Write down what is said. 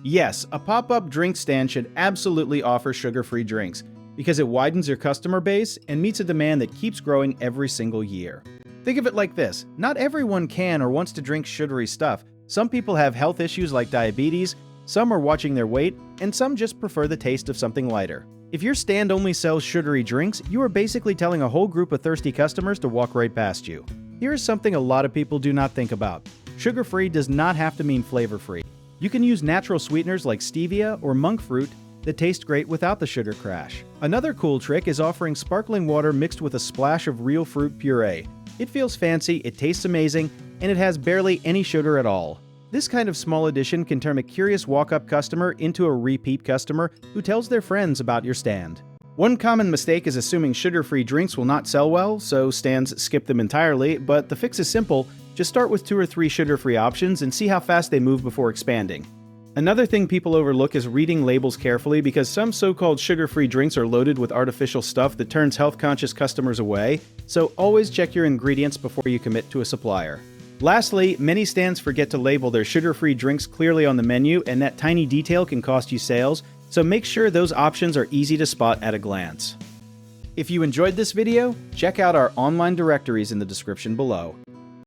Yes, a pop-up drink stand should absolutely offer sugar-free drinks because it widens your customer base and meets a demand that keeps growing every single year. Think of it like this: not everyone can or wants to drink sugary stuff. Some people have health issues like diabetes, some are watching their weight, and some just prefer the taste of something lighter. If your stand only sells sugary drinks, you are basically telling a whole group of thirsty customers to walk right past you. Here is something a lot of people do not think about. Sugar-free does not have to mean flavor-free. You can use natural sweeteners like stevia or monk fruit that taste great without the sugar crash. Another cool trick is offering sparkling water mixed with a splash of real fruit puree. It feels fancy, it tastes amazing, and it has barely any sugar at all. This kind of small addition can turn a curious walk-up customer into a repeat customer who tells their friends about your stand. One common mistake is assuming sugar-free drinks will not sell well, so stands skip them entirely, but the fix is simple. Just start with 2 or 3 sugar-free options and see how fast they move before expanding. Another thing people overlook is reading labels carefully because some so-called sugar-free drinks are loaded with artificial stuff that turns health-conscious customers away, so always check your ingredients before you commit to a supplier. Lastly, many stands forget to label their sugar-free drinks clearly on the menu, and that tiny detail can cost you sales, so make sure those options are easy to spot at a glance. If you enjoyed this video, check out our online directories in the description below.